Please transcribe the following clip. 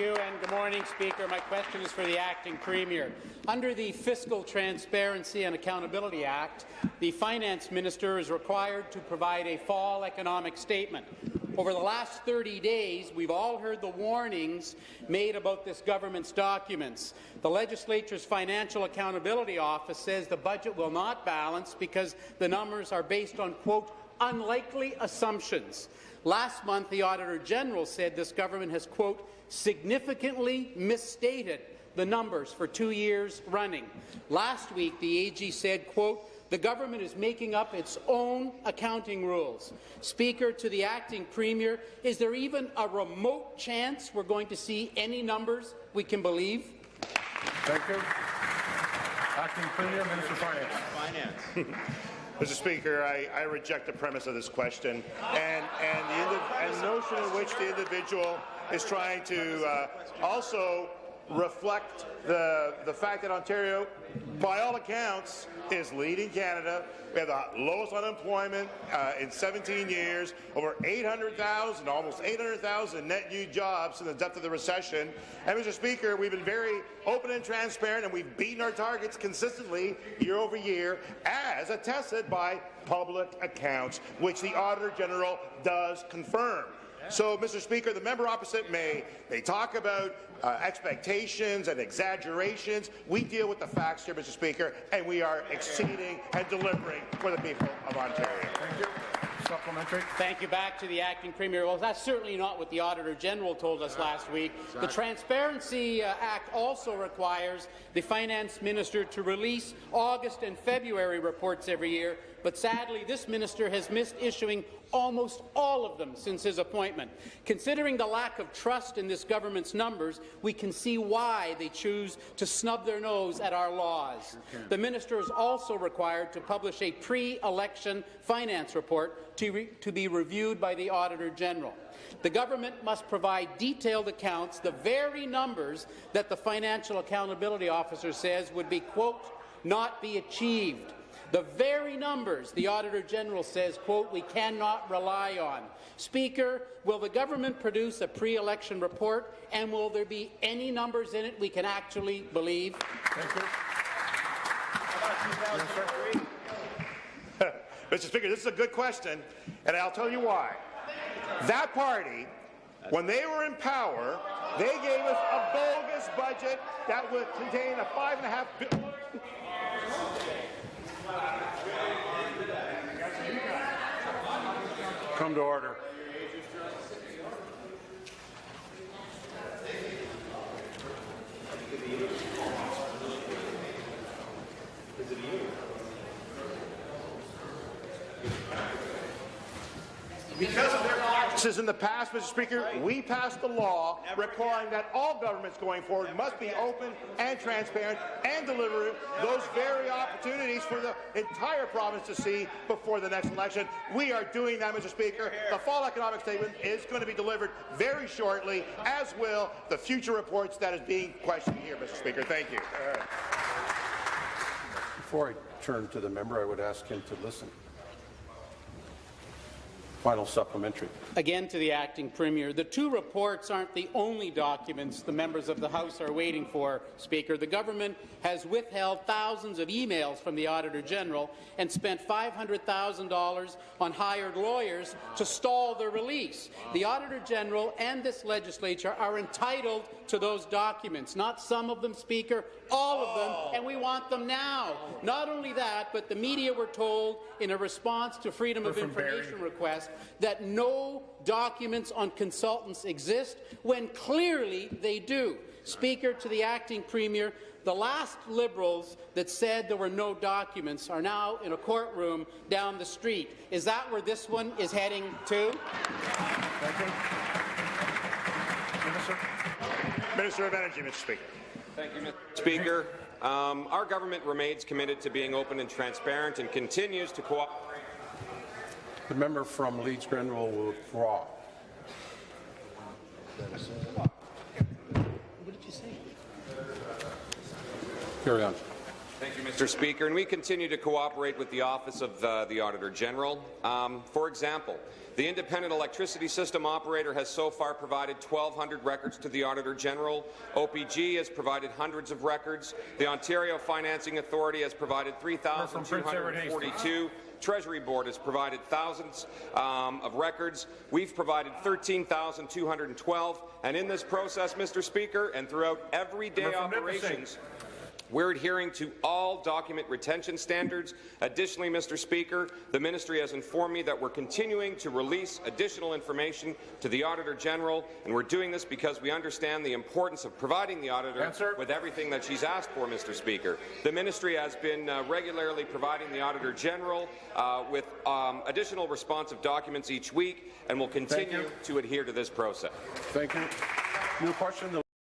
you, and good morning, Speaker. My question is for the Acting Premier. Under the Fiscal Transparency and Accountability Act, the Finance Minister is required to provide a fall economic statement. Over the last 30 days, we've all heard the warnings made about this government's documents. The Legislature's Financial Accountability Office says the budget will not balance because the numbers are based on, quote, unlikely assumptions. Last month, the Auditor General said this government has, quote, significantly misstated the numbers for 2 years running. Last week, the AG said, quote, the government is making up its own accounting rules. Speaker, to the Acting Premier, is there even a remote chance we're going to see any numbers we can believe? Thank you. Acting Premier, Minister of Finance. Mr. Speaker, I reject the premise of this question and the notion in which the individual is trying to also reflect the fact that Ontario, by all accounts, is leading Canada. We have the lowest unemployment in 17 years, over 800,000, almost 800,000 net new jobs in the depth of the recession. And, Mr. Speaker, we've been very open and transparent, and we've beaten our targets consistently year over year, as attested by public accounts, which the Auditor General does confirm. So, Mr. Speaker, the member opposite they talk about expectations and exaggerations. We deal with the facts here, Mr. Speaker, and we are exceeding and delivering for the people of Ontario. Thank you. Supplementary. Thank you. Back to the Acting Premier. Well, that's certainly not what the Auditor General told us last week. Exactly. The Transparency Act also requires the Finance Minister to release August and February reports every year, but sadly this minister has missed issuing almost all of them since his appointment. Considering the lack of trust in this government's numbers, we can see why they choose to snub their nose at our laws. The minister is also required to publish a pre-election finance report to be reviewed by the Auditor General. The government must provide detailed accounts, the very numbers that the Financial Accountability Officer says would be, quote, not be achieved. The very numbers the Auditor General says, quote, we cannot rely on. Speaker, will the government produce a pre-election report, and will there be any numbers in it we can actually believe? Thank you. Mr. Speaker, this is a good question, and I'll tell you why. That party, when they were in power, they gave us a bogus budget that would contain a $5.5 billion. Come to order. Because of their practices in the past, Mr. Speaker, we passed a law requiring that all governments going forward must be open and transparent and deliver those very opportunities for the entire province to see before the next election. We are doing that, Mr. Speaker. The fall economic statement is going to be delivered very shortly, as will the future reports that is being questioned here, Mr. Speaker. Thank you. Before I turn to the member, I would ask him to listen. Final supplementary. Again to the Acting Premier. The two reports aren't the only documents the members of the House are waiting for, Speaker. The government has withheld thousands of emails from the Auditor General and spent $500,000 on hired lawyers to stall their release. The Auditor General and this Legislature are entitled to those documents. Not some of them, Speaker, all of them, and we want them now. Not only that, but the media were told in a response to Freedom of Information request that no documents on consultants exist, when clearly they do. Speaker, to the Acting Premier, the last Liberals that said there were no documents are now in a courtroom down the street. Is that where this one is heading to? Thank you. Minister of Energy, Mr. Speaker. Thank you, Mr. Speaker. Our government remains committed to being open and transparent and continues to cooperate. The member from Leeds Grenville will withdraw. What did you say? Carry on. Thank you, Mr. Speaker. And we continue to cooperate with the Office of the Auditor General. For example, the Independent Electricity System Operator has so far provided 1,200 records to the Auditor General. OPG has provided hundreds of records. The Ontario Financing Authority has provided 3,242. Treasury Board has provided thousands of records. We've provided 13,212. And in this process, Mr. Speaker, and throughout everyday operations, we're adhering to all document retention standards. Additionally, Mr. Speaker, the Ministry has informed me that we're continuing to release additional information to the Auditor General, and we're doing this because we understand the importance of providing the Auditor with everything that she's asked for, Mr. Speaker. The Ministry has been regularly providing the Auditor General with additional responsive documents each week, and will continue to adhere to this process. Thank you. New question.